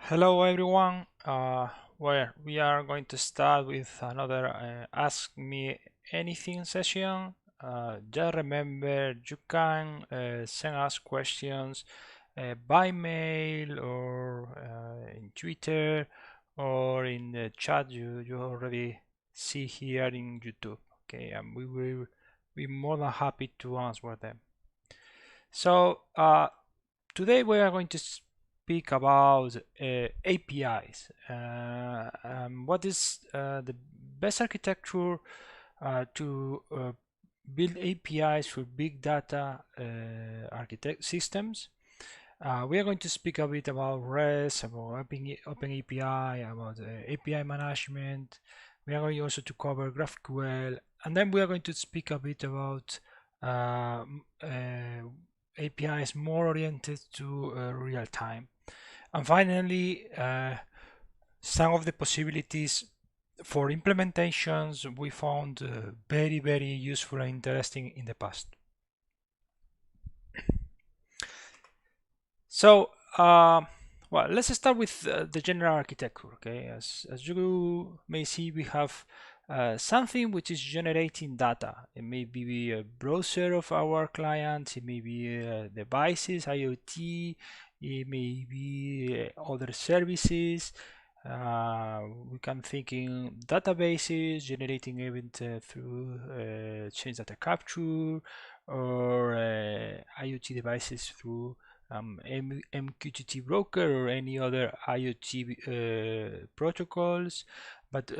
Hello everyone. Well, we are going to start with another Ask Me Anything session. Just remember you can send us questions by mail or in Twitter or in the chat you already see here in YouTube. Okay, and we will be more than happy to answer them. So today we are going to speak about APIs. What is the best architecture to build APIs for big data architect systems? We are going to speak a bit about REST, about OpenAPI, about API management. We are going also to cover GraphQL, and then we are going to speak a bit about APIs more oriented to real time. And finally, some of the possibilities for implementations we found very useful and interesting in the past. So, well, let's start with the general architecture. Okay, as you may see, we have something which is generating data. It may be a browser of our clients, it may be devices, IoT, it may be other services. We can think in databases, generating event through change data capture, or IoT devices through MQTT broker or any other IoT protocols. But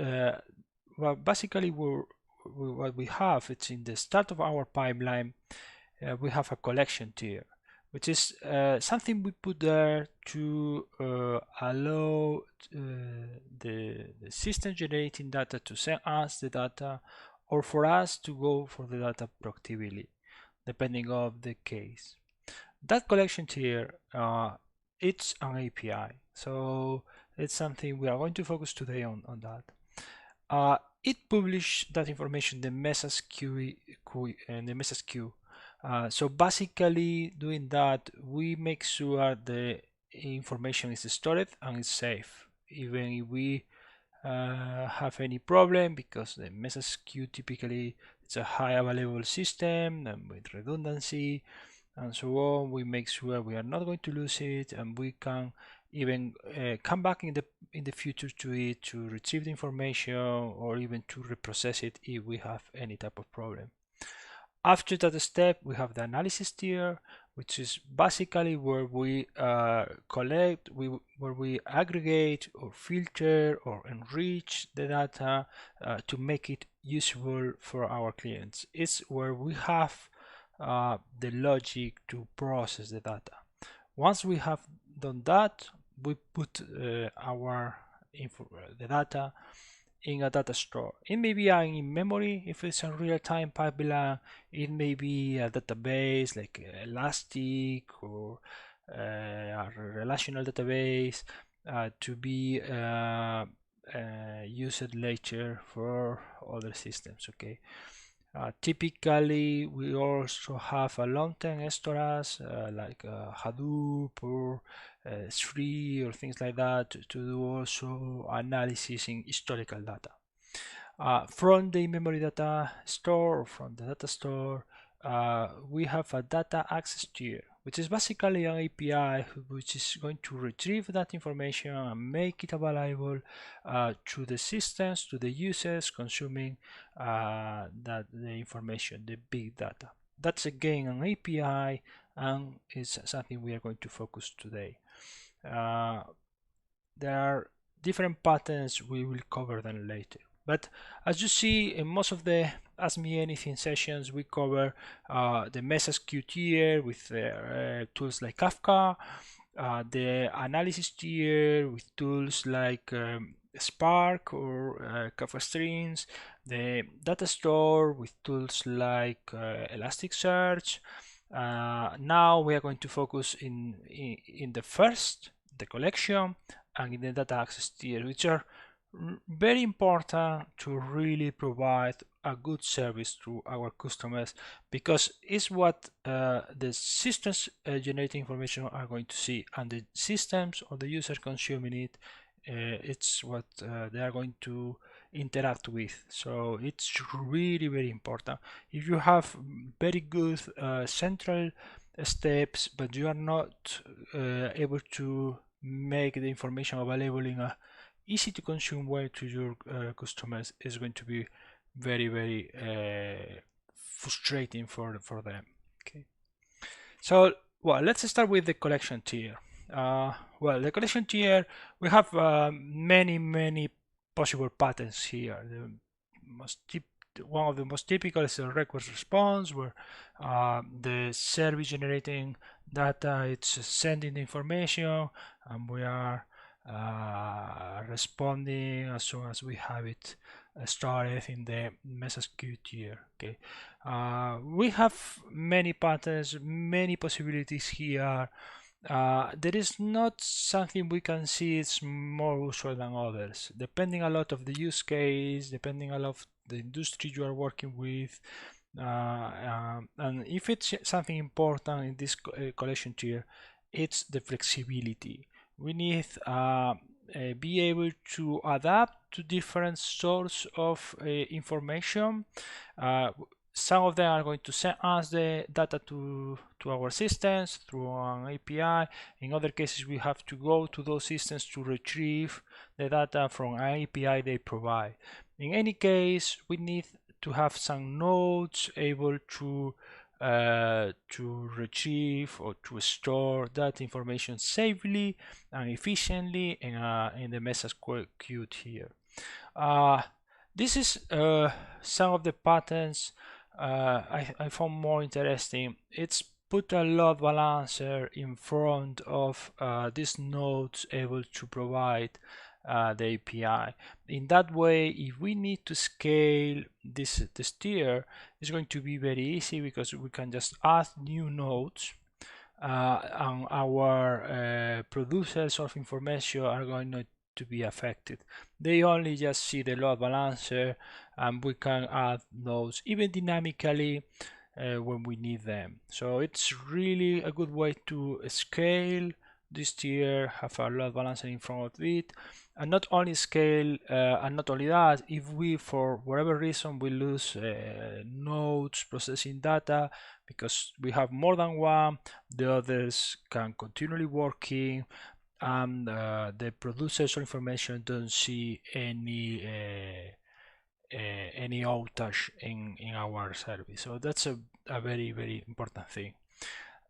well, basically, what we have, it's in the start of our pipeline, we have a collection tier, which is something we put there to allow the system generating data to send us the data, or for us to go for the data proactively, depending on the case. That collection tier, it's an API, so it's something we are going to focus today on that. It published that information, the message queue and the message queue. So basically, doing that, we make sure the information is stored and is safe, even if we have any problem, because the message queue typically it's a high available system and with redundancy and so on. We make sure we are not going to lose it, and we can even come back in the future to it to retrieve the information or even to reprocess it if we have any type of problem. After that step, we have the analysis tier, which is basically where we collect, where we aggregate or filter or enrich the data to make it usable for our clients. It's where we have the logic to process the data. Once we have done that, we put the data in a data store. It may be in memory if it's a real-time pipeline. It may be a database like Elastic or a relational database to be used later for other systems. Okay. Typically, we also have a long-term storage like Hadoop or S3 or things like that to do also analysis in historical data. From the memory data store or from the data store, we have a data access tier, which is basically an API which is going to retrieve that information and make it available to the systems, to the users consuming the information, the big data. That's again an API, and it's something we are going to focus today. There are different patterns, we will cover them later. But as you see in most of the Ask Me Anything sessions, we cover the message queue tier with tools like Kafka, the analysis tier with tools like Spark or Kafka Streams, the data store with tools like Elasticsearch. Now we are going to focus in the collection, and in the data access tier, which are very important to really provide a good service to our customers, because it's what the systems generating information are going to see, and the systems or the users consuming it, it's what they are going to interact with. So it's really very important. If you have very good central steps, but you are not able to make the information available in a easy to consume way to your customers, is going to be very very frustrating for them. Okay, so well, let's start with the collection tier. Well, the collection tier, we have many possible patterns here. The most one of the most typical is the request response, where the service generating data, it's sending the information, and we are responding as soon as we have it started in the message queue tier. Okay, we have many patterns, many possibilities here. There is not something we can see it's more usual than others, depending a lot of the use case, depending a lot of the industry you are working with. And if it's something important in this collection tier, it's the flexibility. We need be able to adapt to different source of information. Some of them are going to send us the data to our systems through an API. In other cases, we have to go to those systems to retrieve the data from an API they provide. In any case, we need to have some nodes able to retrieve or to store that information safely and efficiently in the message queue here. This is some of the patterns I found more interesting. It's put a load balancer in front of these nodes able to provide the API. In that way, if we need to scale this tier, it's going to be very easy, because we can just add new nodes, and our producers of information are going not to be affected. They only just see the load balancer, and we can add nodes even dynamically when we need them. So it's really a good way to scale this tier, have a load balancer in front of it, and not only scale, and not only that, if we for whatever reason we lose nodes processing data because we have more than one, the others can continually working, and the producers of information don't see any outage in our service. So that's a very important thing.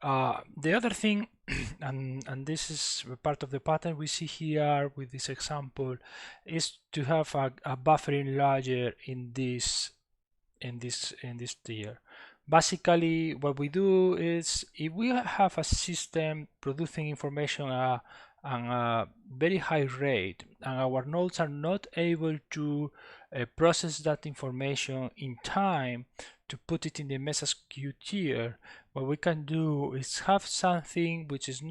The other thing, and this is part of the pattern we see here with this example, is to have a buffering layer in this tier. Basically, what we do is, if we have a system producing information at a very high rate, and our nodes are not able to process that information in time to put it in the message queue tier, what we can do is have something which is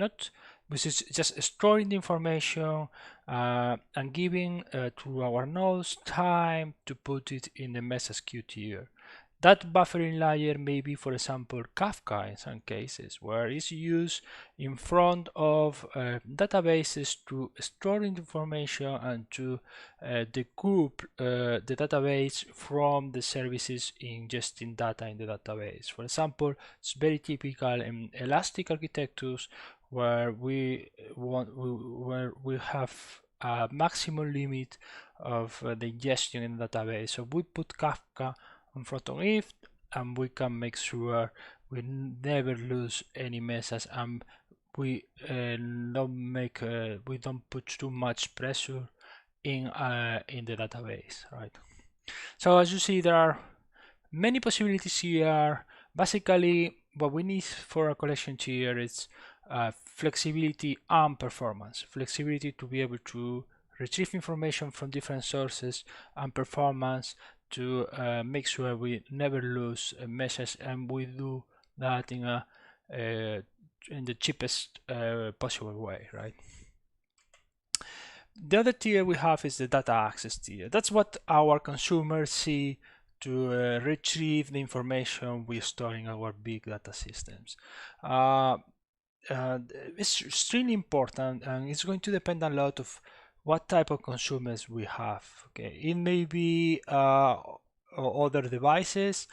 just storing the information and giving to our nodes time to put it in the message queue tier. That buffering layer may be, for example, Kafka in some cases, where it's used in front of databases to store information and to decouple the database from the services ingesting data in the database. For example, it's very typical in elastic architectures where we have a maximum limit of the ingestion in the database. So we put Kafka in front of it, and we can make sure we never lose any message, and we don't put too much pressure in the database, right? So as you see, there are many possibilities here. Basically, what we need for a collection tier is flexibility and performance. Flexibility to be able to retrieve information from different sources, and performance to make sure we never lose a message, and we do that in the cheapest possible way, right? The other tier we have is the data access tier. That's what our consumers see to retrieve the information we store in our big data systems. Uh, it's extremely important, and it's going to depend a lot of what type of consumers we have. Okay, it may be other devices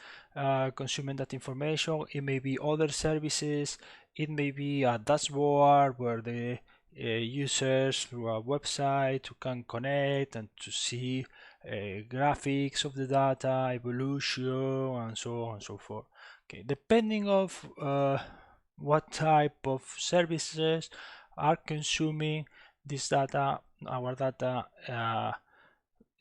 consuming that information. It may be other services. It may be a dashboard where the users through a website who can connect and to see graphics of the data, evolution, and so on and so forth. Okay, depending of what type of services are consuming this data, our data.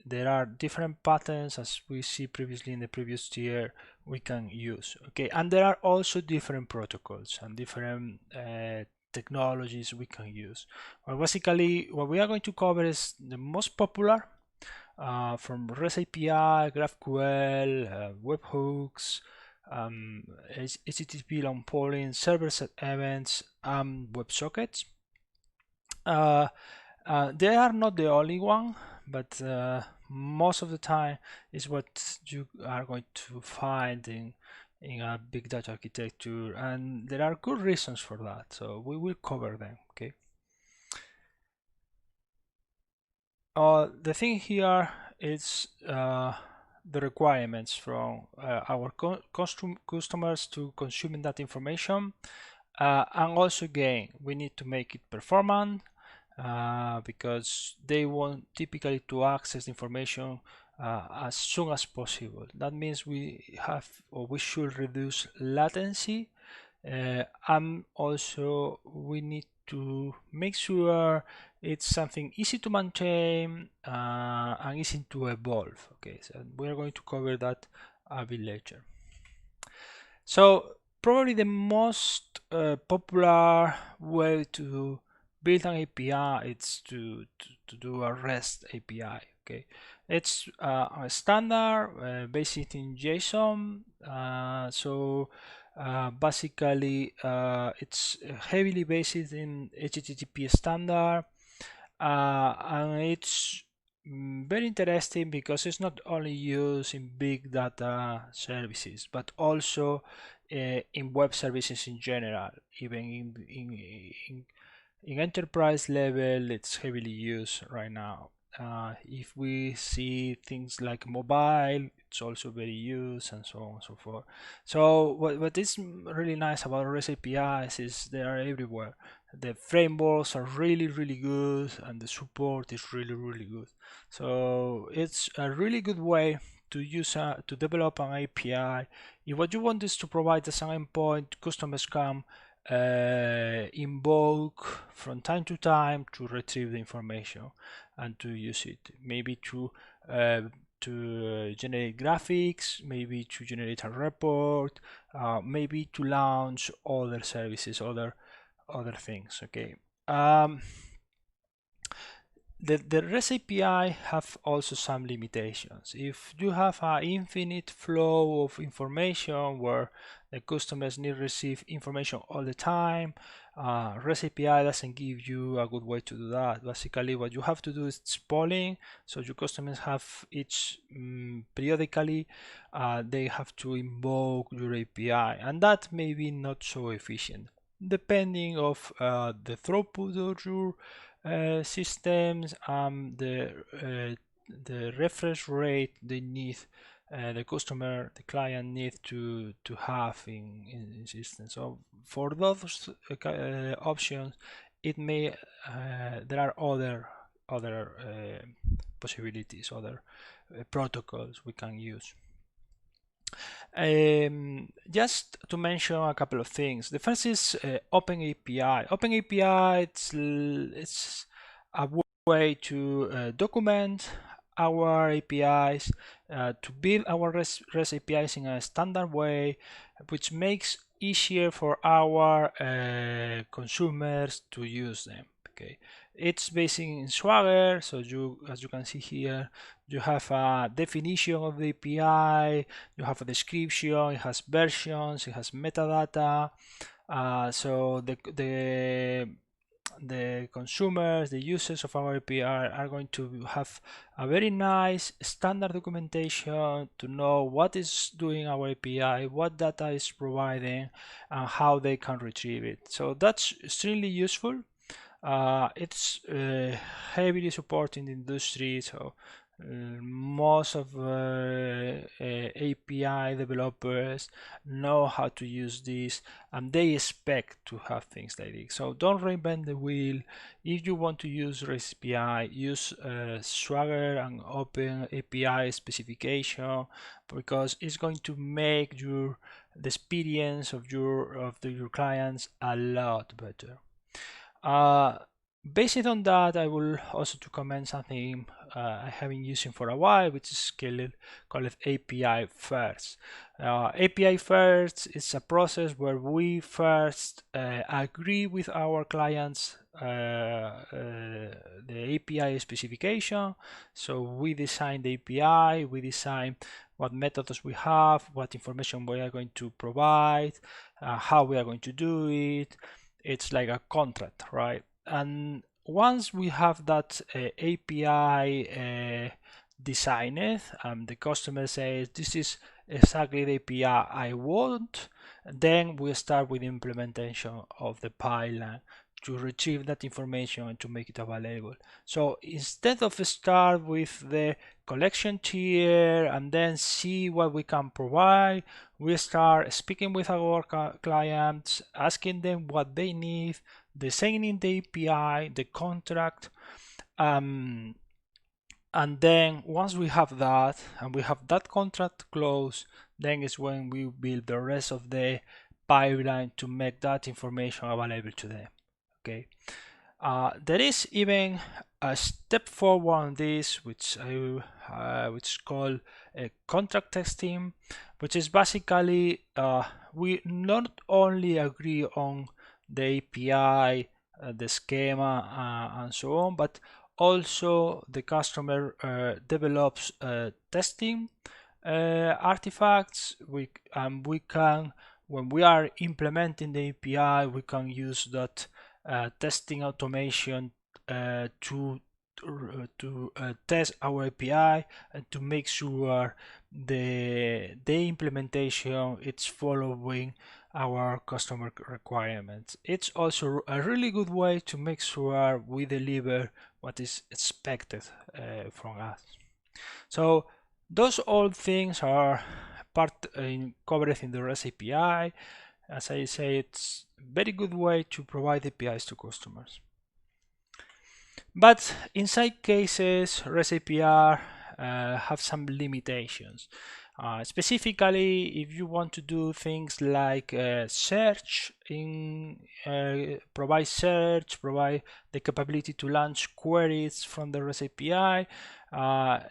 There are different patterns, as we see previously in the previous tier, we can use. Okay, and there are also different protocols and different technologies we can use. Well, basically, what we are going to cover is the most popular from REST API, GraphQL, webhooks, HTTP long polling, server-side events, WebSockets. They are not the only one, but most of the time is what you are going to find in a big data architecture, and there are good reasons for that. So we will cover them. Okay. The thing here is the requirements from our customers to consuming that information, and also again we need to make it performant because they want typically to access information as soon as possible. That means we have or we should reduce latency, and also we need to make sure it's something easy to maintain and easy to evolve. Okay, so we're going to cover that a bit later. So probably the most popular way to build an API is to do a REST API. Okay, it's a standard based in JSON. Basically, it's heavily based in HTTP standard, and it's very interesting because it's not only used in big data services, but also in web services in general. Even in enterprise level, it's heavily used right now. If we see things like mobile, it's also very used, and so on and so forth. So what is really nice about REST APIs is they are everywhere. The frameworks are really good, and the support is really good. So it's a really good way to use to develop an API. If what you want is to provide as an endpoint, customers can invoke from time to time to retrieve the information and to use it, maybe to generate graphics, maybe to generate a report, maybe to launch other services, other things. Okay. The REST API have also some limitations. If you have an infinite flow of information where the customers need to receive information all the time, REST API doesn't give you a good way to do that. Basically, what you have to do is polling, so your customers have each periodically they have to invoke your API, and that may be not so efficient, depending of the throughput of your systems, the refresh rate they need, the client need to have in system. So for those options, it may there are other possibilities, other protocols we can use. Just to mention a couple of things. The first is OpenAPI. OpenAPI, it's a way to document our APIs, to build our REST APIs in a standard way, which makes easier for our consumers to use them. Okay, it's based in Swagger, so as you can see here, you have a definition of the API, you have a description, it has versions, it has metadata. So the consumers, the users of our API are going to have a very nice standard documentation to know what is doing our API, what data is providing, and how they can retrieve it. So that's extremely useful. It's heavily supported in the industry, so most of API developers know how to use this, and they expect to have things like this. So don't reinvent the wheel. If you want to use REST API, use Swagger and OpenAPI specification, because it's going to make the experience of your clients a lot better. Based on that, I will also to comment something I have been using for a while, which is called API first. API first is a process where we first agree with our clients the API specification. So we design the API, we design what methods we have, what information we are going to provide, how we are going to do it. It's like a contract, right? And once we have that API designed, the customer says this is exactly the API I want, then we start with the implementation of the pipeline to retrieve that information and to make it available. So instead of start with the collection tier and then see what we can provide, we start speaking with our clients, asking them what they need, designing the API, the contract, and then once we have that and we have that contract closed, then is when we build the rest of the pipeline to make that information available to them. Okay. There is even a step forward on this, which is called contract testing, which is basically we not only agree on the API, the schema, and so on, but also the customer develops testing artifacts. We can, when we are implementing the API, we can use that testing automation to test our API and to make sure the implementation it's following our customer requirements. It's also a really good way to make sure we deliver what is expected from us. So those all things are covered in the REST API. As I say, it's a very good way to provide APIs to customers. But in some cases, REST API have some limitations. Specifically, if you want to do things like search, provide the capability to launch queries from the REST API,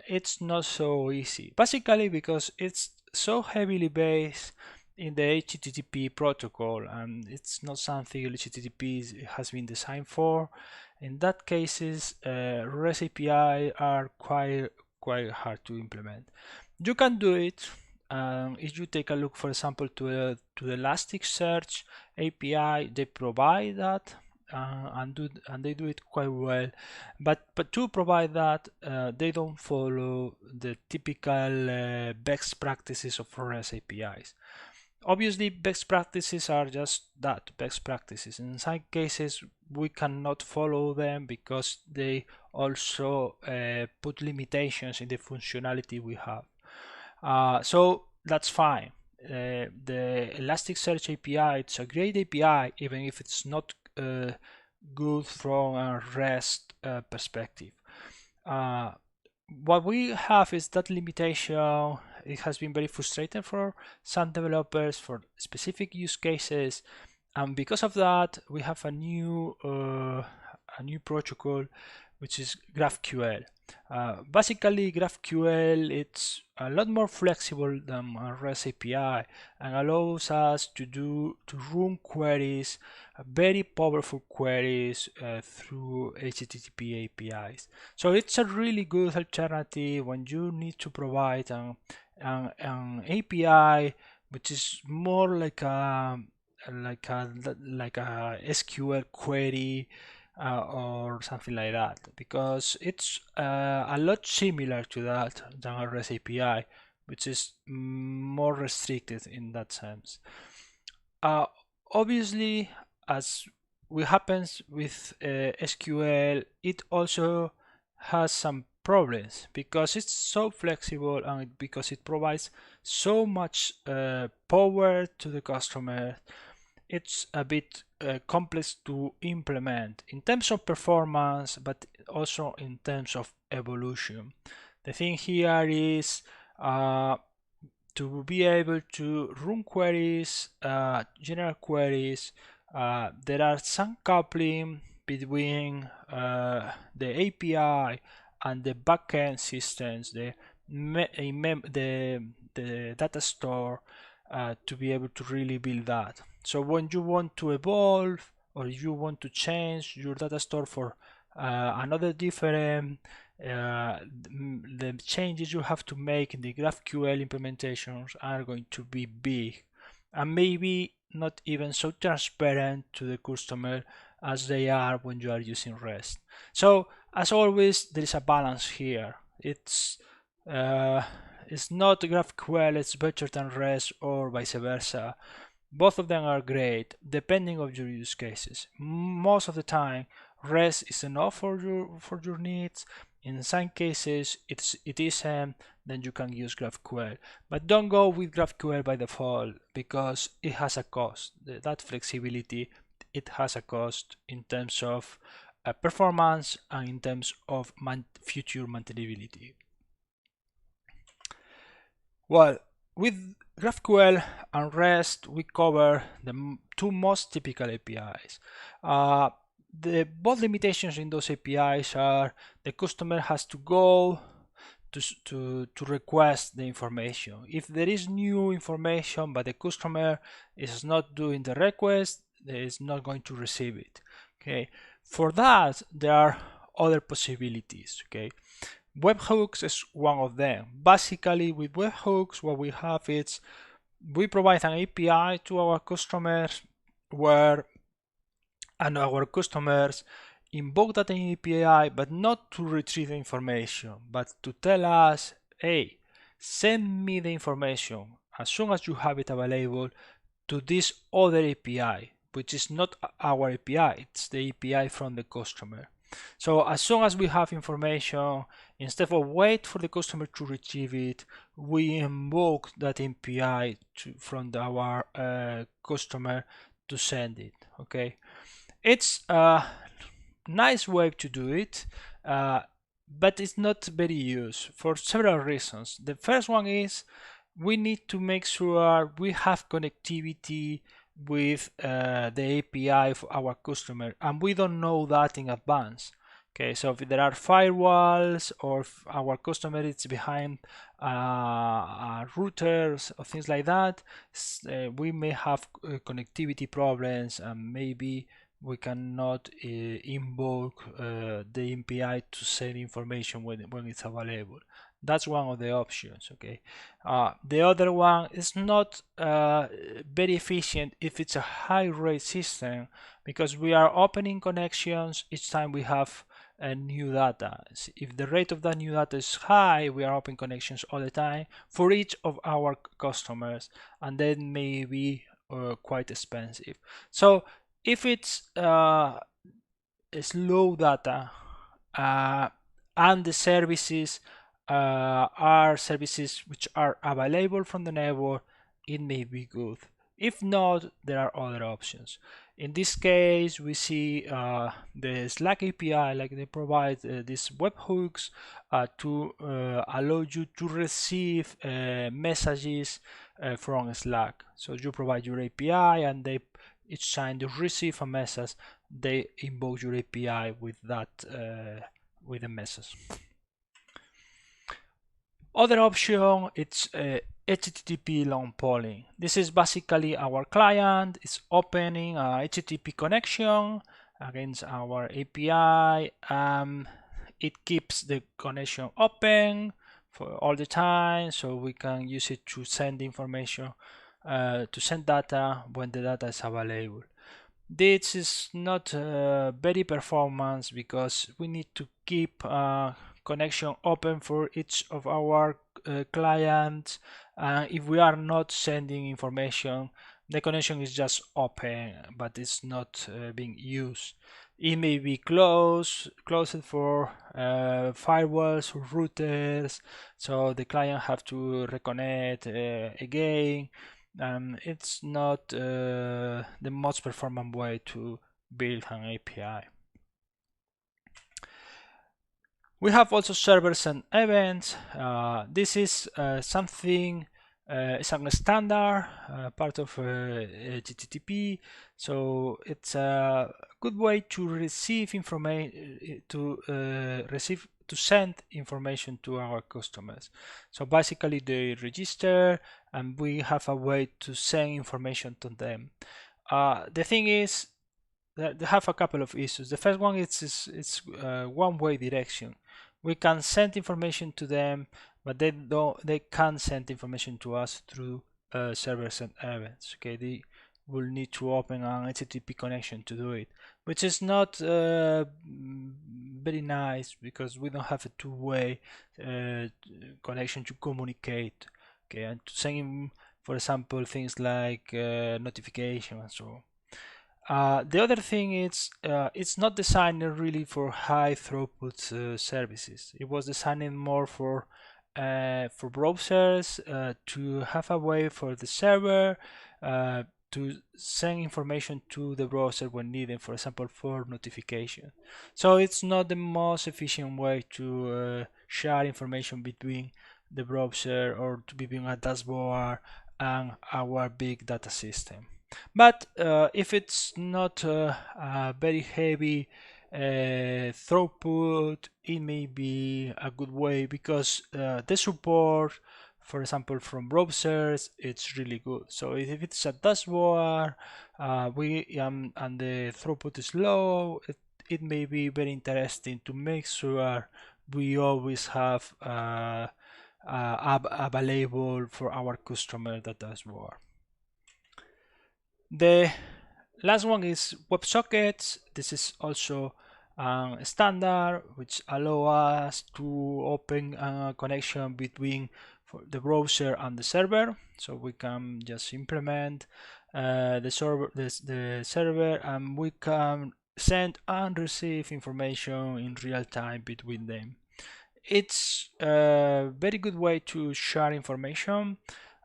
it's not so easy. Basically, because it's so heavily based in the HTTP protocol, and it's not something HTTP has been designed for. In that cases, REST API are quite hard to implement. You can do it if you take a look, for example, to the Elasticsearch API. They provide that and they do it quite well. But to provide that, they don't follow the typical best practices of REST APIs. Obviously, best practices are just that, best practices. In some cases, we cannot follow them because they also put limitations in the functionality we have. So that's fine. The Elasticsearch API, it's a great API, even if it's not good from a REST perspective. What we have is that limitation. It has been very frustrating for some developers for specific use cases, and because of that, we have a new protocol, which is GraphQL. Basically, GraphQL it's a lot more flexible than a REST API and allows us to run queries, very powerful queries through HTTP APIs. So it's a really good alternative when you need to provide an API which is more like a SQL query, or something like that, because it's a lot similar to that than a REST API, which is more restricted in that sense. Obviously, as what happens with SQL, it also has some problems because it's so flexible and because it provides so much power to the customer. It's a bit complex to implement in terms of performance, but also in terms of evolution. The thing here is to be able to run queries, general queries. There are some coupling between the API and the backend systems, the data store, to be able to really build that. So when you want to evolve or you want to change your data store for another different the changes you have to make in the GraphQL implementations are going to be big and maybe not even so transparent to the customer as they are when you are using REST. So as always, there is a balance here. It's not GraphQL, it's better than REST or vice versa. Both of them are great depending on your use cases. Most of the time, REST is enough for your needs. In some cases, it isn't. Then you can use GraphQL, but don't go with GraphQL by default because it has a cost. That flexibility, it has a cost in terms of performance and in terms of future maintainability. Well, with GraphQL and REST, we cover the two most typical APIs. The both limitations in those APIs are the customer has to go to request the information. If there is new information but the customer is not doing the request, they is not going to receive it. Okay, for that there are other possibilities. Okay, webhooks is one of them. Basically, with webhooks, what we have is we provide an API to our customers and our customers invoke that API, but not to retrieve the information, but to tell us, hey, send me the information as soon as you have it available to this other API, which is not our API, it's the API from the customer. So as soon as we have information, instead of wait for the customer to retrieve it, we invoke that API from our customer to send it. Okay, it's a nice way to do it, but it's not very used for several reasons. The first one is we need to make sure we have connectivity with the API of our customer, and we don't know that in advance. Okay, so if there are firewalls or if our customer is behind routers or things like that, we may have connectivity problems, and maybe we cannot invoke the API to send information when it's available. That's one of the options. Okay, the other one is not very efficient if it's a high rate system, because we are opening connections each time we have new data. If the rate of that new data is high, we are opening connections all the time for each of our customers, and then may be quite expensive. So if it's slow data and the services are services which are available from the network, it may be good. If not, there are other options. In this case, we see the Slack API, like they provide these webhooks to allow you to receive messages from Slack. So you provide your API, and they each time you receive a message, they invoke your API with that with a message. Other option, it's HTTP long polling. This is basically our client is opening a HTTP connection against our API. It keeps the connection open for all the time, so we can use it to send information, to send data when the data is available. This is not very performance because we need to keep connection open for each of our clients. If we are not sending information, the connection is just open, but it's not being used. It may be closed for firewalls or routers, so the client have to reconnect again. It's not the most performant way to build an API. We have also servers and events. This is something, it's a standard part of HTTP. So it's a good way to receive information, to send information to our customers. So basically they register and we have a way to send information to them. The thing is, they have a couple of issues. The first one is it's one-way direction. We can send information to them, but they can't send information to us through servers and events. Okay, they will need to open an HTTP connection to do it, which is not very nice because we don't have a two-way connection to communicate. Okay, and to send, for example, things like notification and so on. The other thing is it's not designed really for high throughput services. It was designed more for browsers to have a way for the server to send information to the browser when needed, for example, for notification. So it's not the most efficient way to share information between the browser or between a dashboard and our big data system. But if it's not a very heavy throughput, it may be a good way because the support, for example, from browsers, it's really good. So if it's a dashboard, and the throughput is low, it may be very interesting to make sure we always have available for our customer that dashboard. The last one is Websockets. This is also a standard which allow us to open a connection between the browser and the server. So we can just implement the server, and we can send and receive information in real time between them. It's a very good way to share information.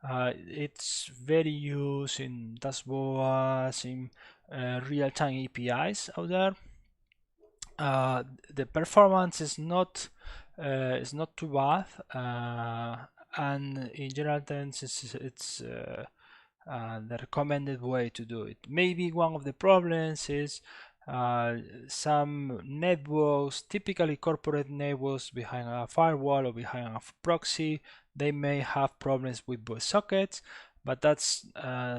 It's very used in dashboards, in real-time APIs out there. The performance is not too bad, and in general terms, it's the recommended way to do it. Maybe one of the problems is some networks, typically corporate networks behind a firewall or behind a proxy, they may have problems with sockets, but that's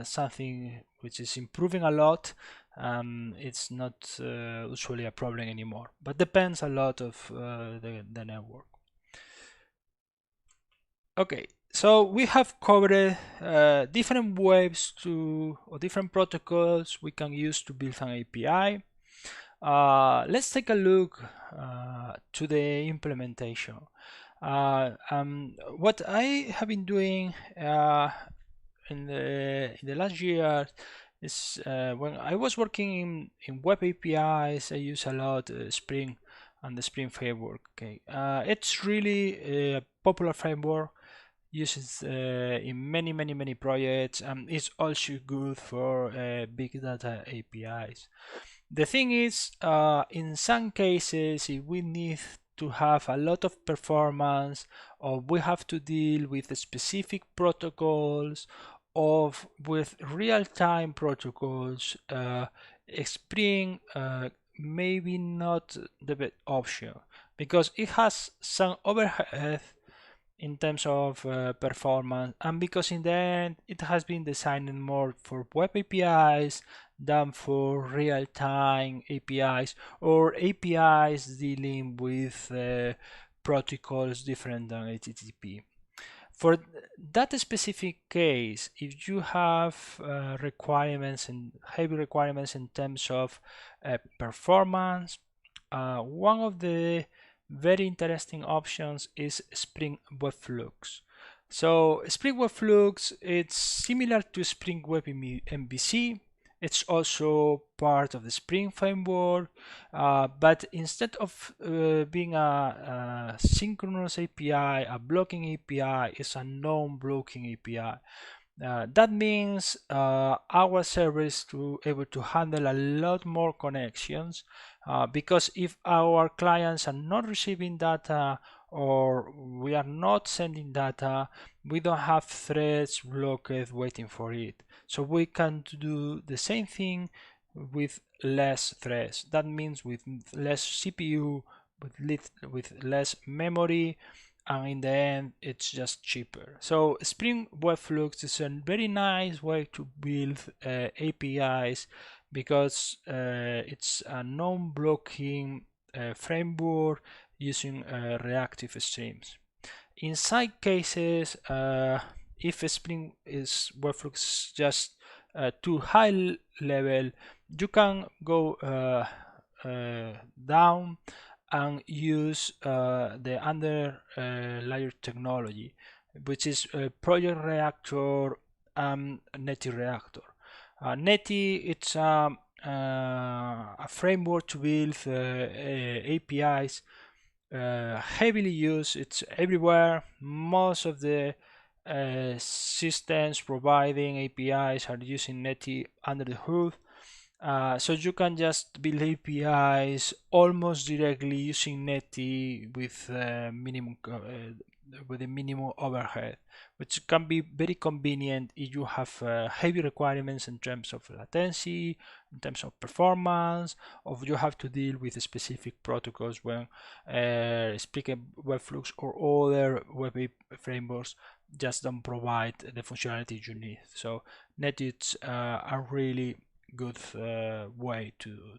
something which is improving a lot. It's not usually a problem anymore, but depends a lot of the network. Okay, so we have covered different ways or different protocols we can use to build an API. Let's take a look to the implementation. What I have been doing in the last year is when I was working in web APIs, I use a lot Spring and the Spring framework. Okay, it's really a popular framework, uses in many projects, and it's also good for big data APIs. The thing is, in some cases, if we need to have a lot of performance, or we have to deal with specific protocols, or with real-time protocols, Spring maybe not the best option because it has some overhead in terms of performance, and because in the end it has been designed more for web APIs than for real-time APIs or APIs dealing with protocols different than HTTP. For that specific case, if you have requirements and heavy requirements in terms of performance, one of the very interesting options is Spring Webflux. So Spring Webflux, it's similar to Spring Web MVC. It's also part of the Spring framework, but instead of being a synchronous API, a blocking API is a non-blocking API. That means our server is able to handle a lot more connections, because if our clients are not receiving data or we are not sending data, we don't have threads blocked waiting for it. So we can do the same thing with less threads. That means with less CPU, with less memory, and in the end it's just cheaper. So Spring Webflux is a very nice way to build APIs, because it's a non-blocking framework using reactive streams. In side cases, if Spring is Webflux just too high level, you can go down and use the underlayer technology, which is Project Reactor and Netty Reactor. Netty, it's a framework to build APIs, heavily used. It's everywhere. Most of the systems providing APIs are using Netty under the hood. So you can just build APIs almost directly using Netty with with a minimum overhead, which can be very convenient if you have heavy requirements in terms of latency, in terms of performance, or you have to deal with specific protocols when speaking Webflux or other web frameworks just don't provide the functionality you need. So Netty is a really good way to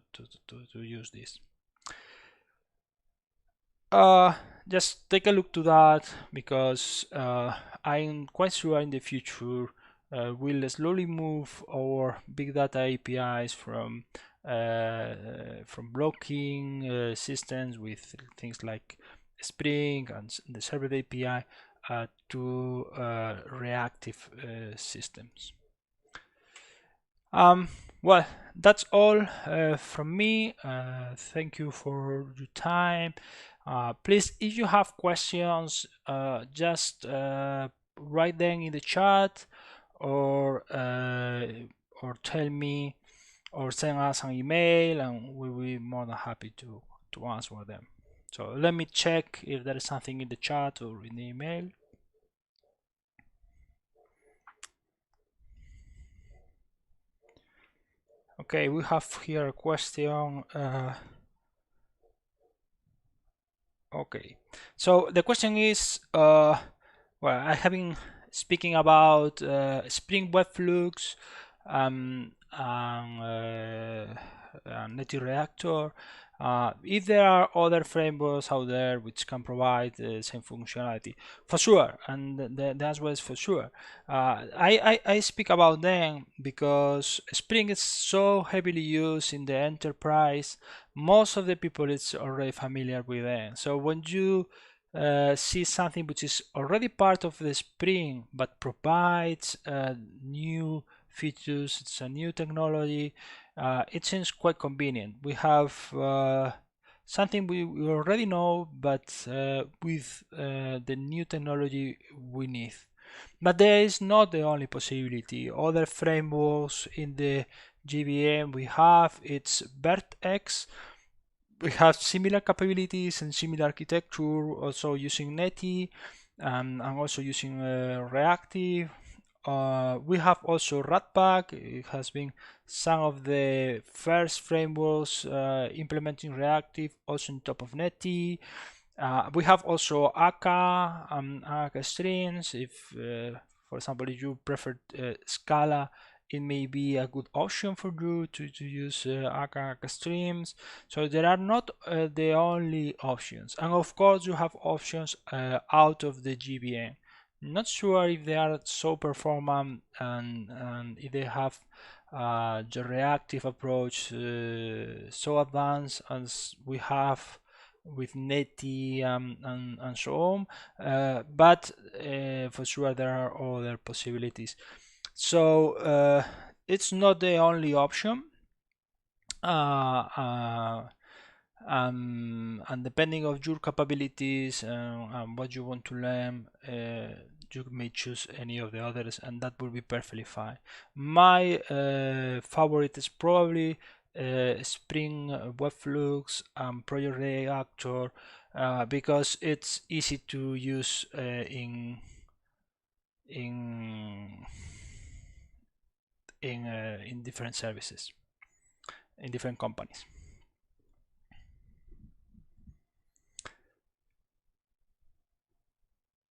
use this. Just take a look to that, because I'm quite sure in the future we'll slowly move our big data APIs from blocking systems with things like Spring and the server API to reactive systems. Well, that's all from me. Thank you for your time. Please, if you have questions, just write them in the chat, or tell me, or send us an email, and we'll be more than happy to answer them. So let me check if there is something in the chat or in the email. Okay, we have here a question. Okay, so the question is, well, I have been speaking about Spring Webflux and Native Reactor. If there are other frameworks out there which can provide the same functionality, for sure, and the answer is for sure. I speak about them because Spring is so heavily used in the enterprise. Most of the people is already familiar with them. So when you see something which is already part of the Spring but provides new features, it's a new technology, it seems quite convenient. We have something we already know, but with the new technology we need. But there is not the only possibility. Other frameworks in the JVM we have, it's Vertex. We have similar capabilities and similar architecture, also using Netty and also using Reactive. We have also Ratpack. It has been some of the first frameworks implementing Reactive, also on top of Netty. We have also Akka and Akka streams. If, for example, if you prefer Scala, it may be a good option for you to use Akka streams. So there are not the only options, and of course you have options out of the GVM. not sure if they are so performant and if they have the reactive approach so advanced as we have with Netty and so on, but for sure there are other possibilities. So it's not the only option. And depending of your capabilities and what you want to learn, you may choose any of the others, and that will be perfectly fine. My favorite is probably Spring Webflux and Project Reactor because it's easy to use in in different services in different companies.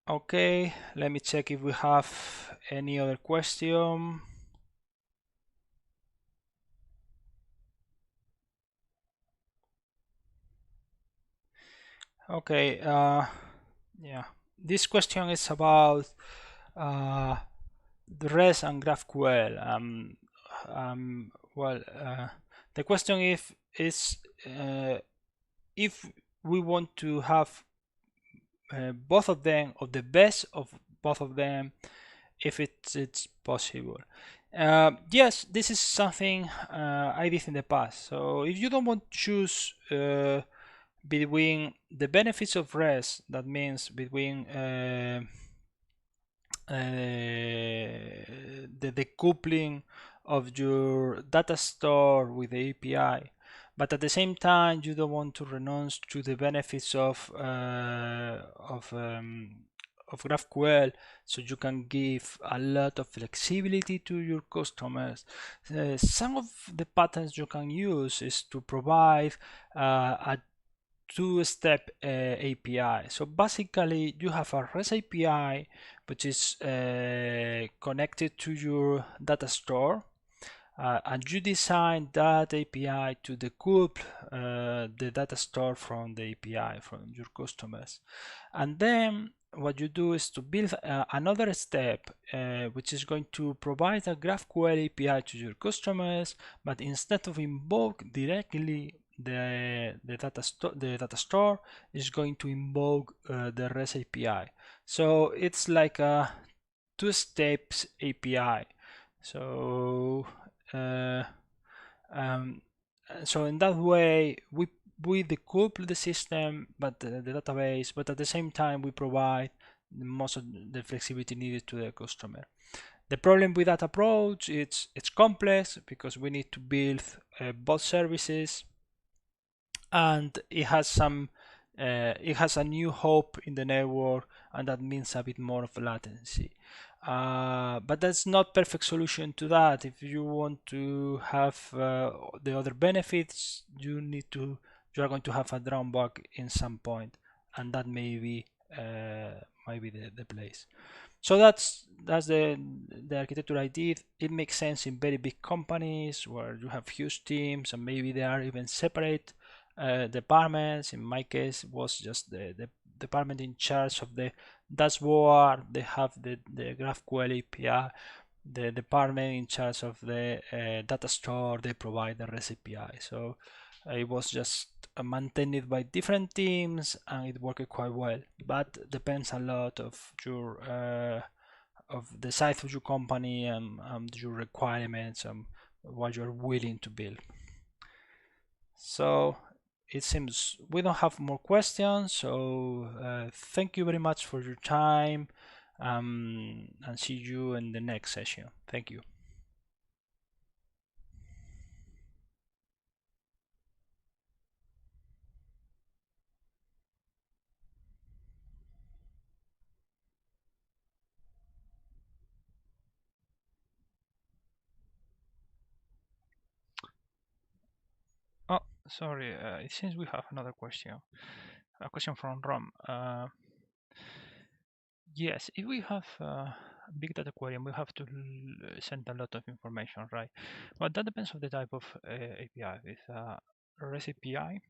Okay, let me check if we have any other question. Okay, yeah, this question is about uh, the REST and GraphQL. Well, the question is if we want to have both of them, or the best of both of them, if it's possible. Yes, this is something I did in the past. So if you don't want to choose between the benefits of REST, that means between the coupling of your data store with the API, but at the same time you don't want to renounce to the benefits of GraphQL, so you can give a lot of flexibility to your customers. Some of the patterns you can use is to provide a two-step API. So basically, you have a REST API which is connected to your data store, and you design that API to decouple the data store from the API from your customers. And then what you do is to build another step which is going to provide a GraphQL API to your customers, but instead of invoke directly the data store is going to invoke the REST API. So it's like a two steps API. So uh, um, so in that way we decouple the system but the database, but at the same time we provide most of the flexibility needed to the customer. The problem with that approach, it's complex because we need to build both services, and it has a new hop in the network, and that means a bit more of latency. But that's not perfect solution to that. If you want to have the other benefits, you are going to have a drawback in some point, and that might be the place. So that's the architecture I did. It makes sense in very big companies where you have huge teams and maybe they are even separate departments. In my case, it was just the department in charge of the dashboard. They have the GraphQL API. The department in charge of the data store, they provide the REST API. So it was just maintained by different teams, and it worked quite well. But depends a lot of the size of your company and your requirements and what you're willing to build. So it seems we don't have more questions. So thank you very much for your time, and see you in the next session. Thank you. Oh, sorry. It seems we have another question. A question from Rom. Yes, if we have big data query, and we have to send a lot of information, right? Well, that depends on the type of API. With REST API,